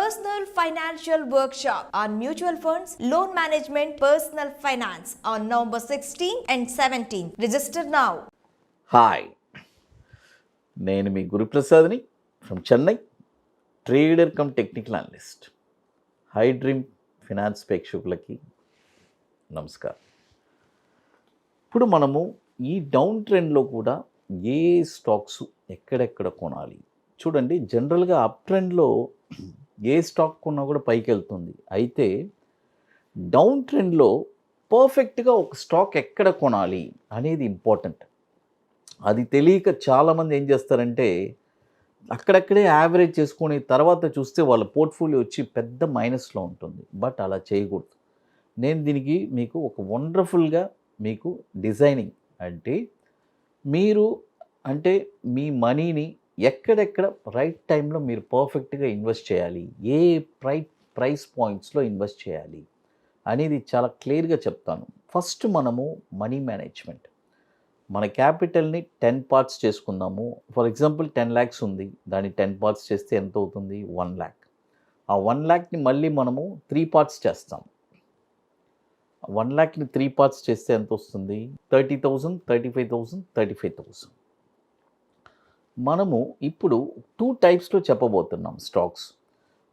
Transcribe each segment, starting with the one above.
Personal Financial Workshop on Mutual Funds, Loan Management, Personal Finance on November 16 and 17. Register now. Hi, నేను మీ గురుప్రసాద్ని from Chennai, trader cum technical analyst. High Dream Finance ప్రేక్షకులకి నమస్కారం. ఇప్పుడు మనము ఈ డౌన్ ట్రెండ్లో కూడా ఏ స్టాక్స్ ఎక్కడెక్కడ కొనాలి చూడండి. జనరల్గా అప్ ట్రెండ్లో ఏ స్టాక్ కొన్నా కూడా పైకి వెళ్తుంది. అయితే డౌన్ ట్రెండ్లో పర్ఫెక్ట్గా ఒక స్టాక్ ఎక్కడ కొనాలి అనేది ఇంపార్టెంట్. అది తెలియక చాలామంది ఏం చేస్తారంటే అక్కడక్కడే యావరేజ్ చేసుకొని తర్వాత చూస్తే వాళ్ళ పోర్ట్ఫోలియో వచ్చి పెద్ద మైనస్లో ఉంటుంది. బట్ అలా చేయకూడదు. నేను దీనికి మీకు ఒక వండర్ఫుల్గా మీకు డిజైనింగ్ మీరు మీ మనీని ఎక్కడెక్కడ రైట్ టైంలో మీరు పర్ఫెక్ట్గా ఇన్వెస్ట్ చేయాలి, ఏ ప్రైస్ పాయింట్స్లో ఇన్వెస్ట్ చేయాలి అనేది చాలా క్లియర్గా చెప్తాను. ఫస్ట్ మనము మనీ మేనేజ్మెంట్. మన క్యాపిటల్ని 10 పార్ట్స్ చేసుకుందాము. ఫర్ ఎగ్జాంపుల్ 10 lakhs ఉంది, దాన్ని 10 parts చేస్తే ఎంత అవుతుంది? 1 lakh. ఆ 1 lakhని మళ్ళీ మనము 3 parts చేస్తాం. 1 lakhని 3 parts చేస్తే ఎంత వస్తుంది? 30,000, 35,000, 35,000. మనము ఇప్పుడు 2 typesలో చెప్పబోతున్నాం స్టాక్స్.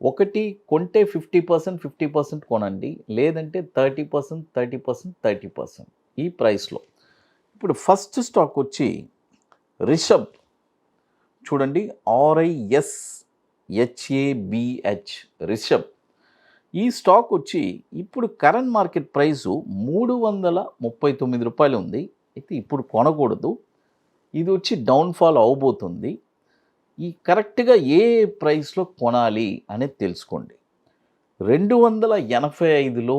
ఒకటి కొంటే 50%, 50% కొనండి, లేదంటే 30%, 30%, 30% ఈ ప్రైస్లో. ఇప్పుడు ఫస్ట్ స్టాక్ వచ్చి రిషబ్. చూడండి, RISHABH రిషబ్. ఈ స్టాక్ వచ్చి ఇప్పుడు కరెంట్ మార్కెట్ ప్రైసు 339 రూపాయలు ఉంది. అయితే ఇప్పుడు కొనకూడదు, ఇది వచ్చి డౌన్ఫాల్ అవబోతుంది. ఈ కరెక్ట్గా ఏ ప్రైస్లో కొనాలి అనేది తెలుసుకోండి. 285లో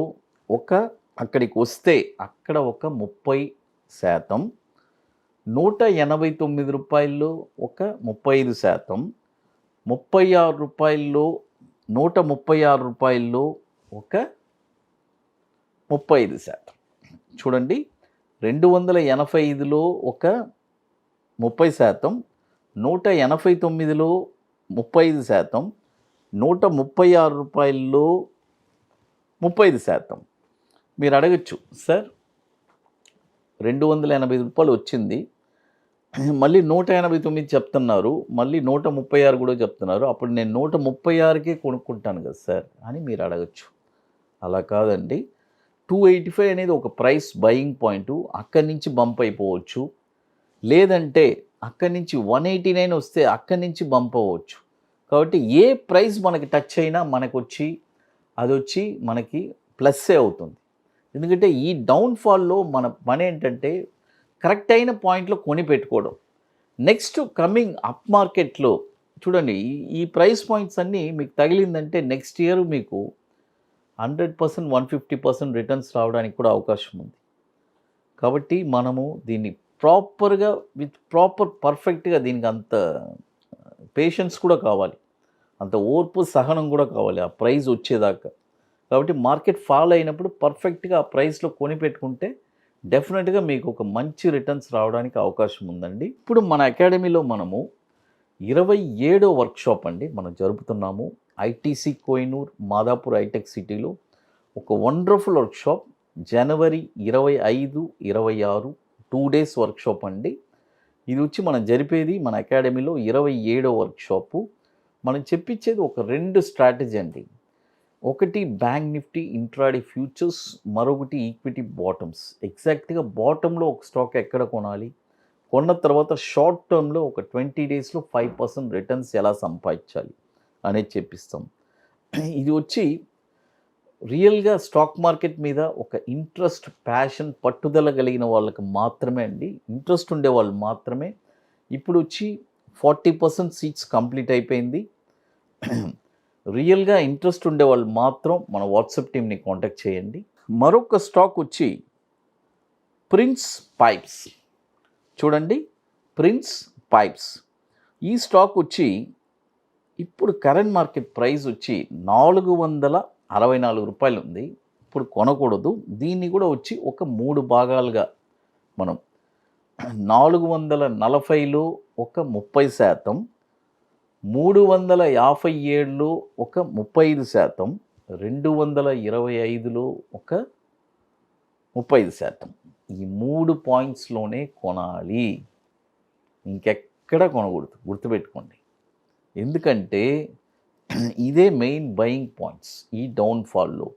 అక్కడికి వస్తే అక్కడ ఒక 30%, 189 రూపాయల్లో ఒక 35%, 36 రూపాయల్లో 136 రూపాయల్లో ఒక 35%. చూడండి, 285లో ఒక 30%, 189లో 35%, 136 రూపాయల్లో 35%. మీరు అడగచ్చు, సార్ 285 రూపాయలు వచ్చింది, మళ్ళీ 189 చెప్తున్నారు, మళ్ళీ 136 కూడా చెప్తున్నారు, అప్పుడు నేను 136కే కొనుక్కుంటాను కదా సార్ అని మీరు అడగచ్చు. అలా కాదండి. 285 అనేది ఒక ప్రైస్ బయింగ్ పాయింట్. అక్కడి నుంచి బంప్ అయిపోవచ్చు, లేదంటే అక్కడి నుంచి 189 వస్తే అక్కడి నుంచి బంప్ అవ్వచ్చు. కాబట్టి ఏ ప్రైస్ మనకి టచ్ అయినా అది వచ్చి మనకి ప్లస్సే అవుతుంది. ఎందుకంటే ఈ డౌన్ఫాల్లో మన పని ఏంటంటే కరెక్ట్ అయిన పాయింట్లో కొని పెట్టుకోవడం. నెక్స్ట్ కమింగ్ అప్ మార్కెట్లో చూడండి, ఈ ప్రైస్ పాయింట్స్ అన్నీ మీకు తగిలిందంటే నెక్స్ట్ ఇయర్ మీకు 100%, 150% రిటర్న్స్ రావడానికి కూడా అవకాశం ఉంది. కాబట్టి మనము దీన్ని ప్రాపర్గా పర్ఫెక్ట్గా దీనికి అంత పేషెన్స్ కూడా కావాలి, అంత ఓర్పు సహనం కూడా కావాలి ఆ ప్రైస్ వచ్చేదాకా. కాబట్టి మార్కెట్ ఫాల్ అయినప్పుడు పర్ఫెక్ట్గా ఆ ప్రైస్లో కొని పెట్టుకుంటే డెఫినెట్గా మీకు ఒక మంచి రిటర్న్స్ రావడానికి అవకాశం ఉందండి. ఇప్పుడు మన అకాడమీలో మనము 27వ వర్క్షాప్ మనం జరుపుతున్నాము. ఐటీసీ కోహినూర్, మాదాపూర్ హైటెక్ సిటీలో ఒక వండర్ఫుల్ వర్క్షాప్. జనవరి 25, 26 2 days వర్క్షాప్ అండి. ఇది వచ్చి మనం జరిపేది మన అకాడమీలో 27వ వర్క్షాపు. మనం చెప్పించేది ఒక 2 స్ట్రాటజీ అండి. ఒకటి బ్యాంక్ నిఫ్టీ ఇంట్రాడే ఫ్యూచర్స్, మరొకటి ఈక్విటీ బాటమ్స్. ఎగ్జాక్ట్గా బాటంలో ఒక స్టాక్ ఎక్కడ కొనాలి, కొన్న తర్వాత షార్ట్ టర్మ్లో ఒక 20 daysలో 5% రిటర్న్స్ ఎలా సంపాదించాలి అనేది చెప్పిస్తాం. ఇది వచ్చి రియల్గా స్టాక్ మార్కెట్ మీద ఒక ఇంట్రెస్ట్, ప్యాషన్, పట్టుదల కలిగిన వాళ్ళకి మాత్రమే అండి. ఇంట్రెస్ట్ ఉండే వాళ్ళు మాత్రమే. ఇప్పుడు వచ్చి 40% సీట్స్ కంప్లీట్ అయిపోయింది. రియల్గా ఇంట్రెస్ట్ ఉండే వాళ్ళు మాత్రం మన వాట్సాప్ టీమ్ని కాంటాక్ట్ చేయండి. మరొక స్టాక్ వచ్చి ప్రిన్స్ పైప్స్. చూడండి, ప్రిన్స్ పైప్స్. ఈ స్టాక్ వచ్చి ఇప్పుడు కరెంట్ మార్కెట్ ప్రైస్ వచ్చి 464 రూపాయలు ఉంది. ఇప్పుడు కొనకూడదు. దీన్ని కూడా వచ్చి ఒక 3 భాగాలుగా మనం 440లో ఒక 30%, 357లో ఒక 35%, 225లో ఒక 35%. ఈ 3 పాయింట్స్లోనే కొనాలి, ఇంకెక్కడ కొనకూడదు, గుర్తుపెట్టుకోండి. ఎందుకంటే ఇదే మెయిన్ బయింగ్ పాయింట్స్ ఈ డౌన్ఫాల్లో.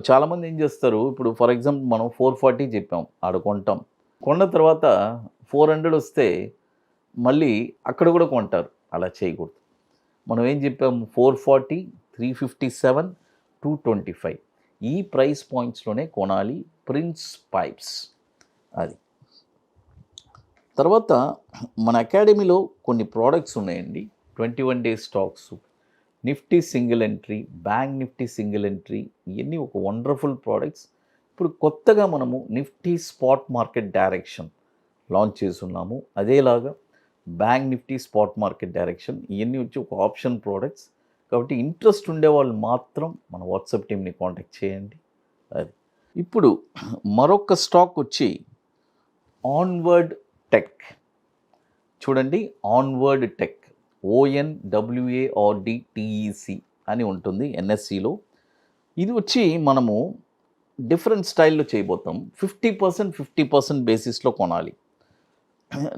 చాలామంది ఏం చేస్తారు, ఇప్పుడు ఫర్ ఎగ్జాంపుల్ మనం 440 చెప్పాం, ఆడ కొంటాం, కొన్న తర్వాత 400 వస్తే మళ్ళీ అక్కడ కూడా కొంటారు. అలా చేయకూడదు. మనం ఏం చెప్పాము, 440, 357, 225 ఈ ప్రైస్ పాయింట్స్లోనే కొనాలి ప్రిన్స్ పైప్స్. అది తర్వాత మన అకాడమీలో కొన్ని ప్రోడక్ట్స్ ఉన్నాయండి. 21 days stocks, Nifty single entry, bank Nifty single entry, ఇవన్నీ ఒక వండర్ఫుల్ ప్రోడక్ట్స్. ఇప్పుడు కొత్తగా మనము Nifty spot market direction launch చేస్తున్నాము. అదేలాగా bank Nifty spot market direction, ఇవన్నీ వచ్చి ఒక ఆప్షన్ ప్రోడక్ట్స్. కాబట్టి ఇంట్రెస్ట్ ఉండేవాళ్ళు మాత్రం మన వాట్సాప్ టీమ్ని కాంటాక్ట్ చేయండి. అది ఇప్పుడు మరొక స్టాక్ వచ్చి ఆన్వర్డ్ టెక్. చూడండి, ఆన్వర్డ్ టెక్, ONWARDTEC అని ఉంటుంది ఎన్ఎస్సిలో. ఇది వచ్చి మనము డిఫరెంట్ స్టైల్లో చేయబోతాం. 50% 50% బేసిస్లో కొనాలి.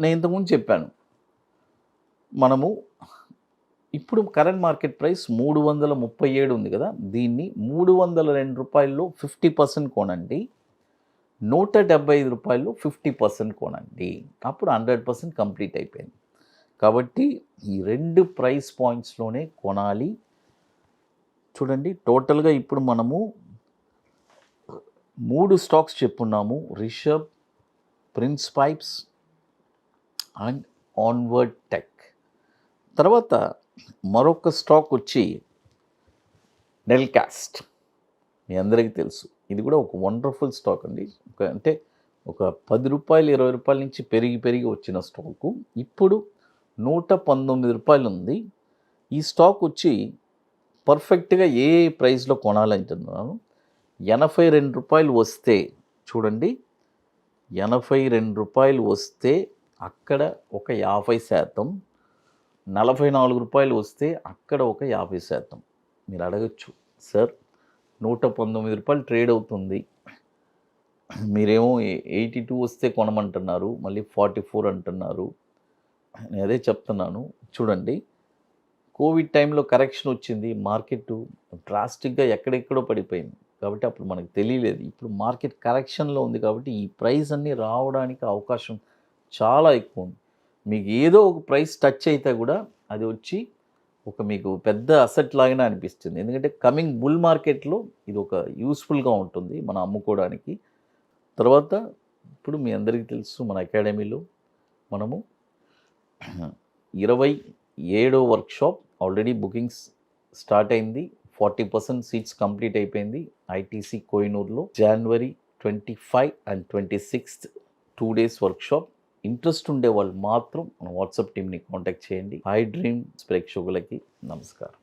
నేను ఇంతకుముందు చెప్పాను, మనము ఇప్పుడు కరెంట్ మార్కెట్ ప్రైస్ 337 ఉంది కదా, దీన్ని 302 రూపాయల్లో 50% కొనండి, 175 రూపాయల్లో 50% కొనండి, అప్పుడు 100% కంప్లీట్ అయిపోయింది. కాబట్టి ఈ 2 ప్రైస్ పాయింట్స్లోనే కొనాలి. చూడండి, టోటల్గా ఇప్పుడు మనము 3 స్టాక్స్ చెప్పున్నాము, Rishabh, Prince Pipes and Onward Tech. తర్వాత మరొక స్టాక్ వచ్చి నెల్కాస్ట్. మీ అందరికీ తెలుసు, ఇది కూడా ఒక వండర్ఫుల్ స్టాక్ అండి. అంటే ఒక 10 రూపాయలు 20 రూపాయల నుంచి పెరిగి వచ్చిన స్టాకు ఇప్పుడు 119 రూపాయలు ఉంది. ఈ స్టాక్ వచ్చి పర్ఫెక్ట్గా ఏ ప్రైస్లో కొనాలంటున్నాను, 82 రూపాయలు వస్తే, చూడండి 82 రూపాయలు వస్తే అక్కడ ఒక 50%, 44 రూపాయలు వస్తే అక్కడ ఒక 50%. మీరు అడగచ్చు, సార్ 119 రూపాయలు ట్రేడ్ అవుతుంది, మీరేమో 82 వస్తే కొనమంటున్నారు, మళ్ళీ 44 అంటున్నారు. నేను అదే చెప్తున్నాను, చూడండి కోవిడ్ టైంలో కరెక్షన్ వచ్చింది, మార్కెట్ డ్రాస్టిక్గా ఎక్కడెక్కడో పడిపోయింది. కాబట్టి అప్పుడు మనకు తెలియలేదు. ఇప్పుడు మార్కెట్ కరెక్షన్లో ఉంది కాబట్టి ఈ ప్రైస్ అన్నీ రావడానికి అవకాశం చాలా ఎక్కువ ఉంది. మీకు ఏదో ఒక ప్రైస్ టచ్ అయితే కూడా అది వచ్చి ఒక మీకు పెద్ద అసెట్ లాగానే అనిపిస్తుంది. ఎందుకంటే కమింగ్ బుల్ మార్కెట్లో ఇది ఒక యూస్ఫుల్గా ఉంటుంది మనం అమ్ముకోవడానికి. తర్వాత ఇప్పుడు మీ అందరికీ తెలుసు, మన అకాడమీలో మనము 27వ వర్క్షాప్ ఆల్రెడీ బుకింగ్స్ స్టార్ట్ అయింది. 40% సీట్స్ కంప్లీట్ అయిపోయింది ఐటీసీ కోహినూర్లో. January 25 and 26 2 days workshop. Interest ఉండే వాళ్ళు మాత్రం మన వాట్సాప్ టీమ్ని కాంటాక్ట్ చేయండి. హై డ్రీమ్స్ ప్రేక్షకులకి నమస్కారం.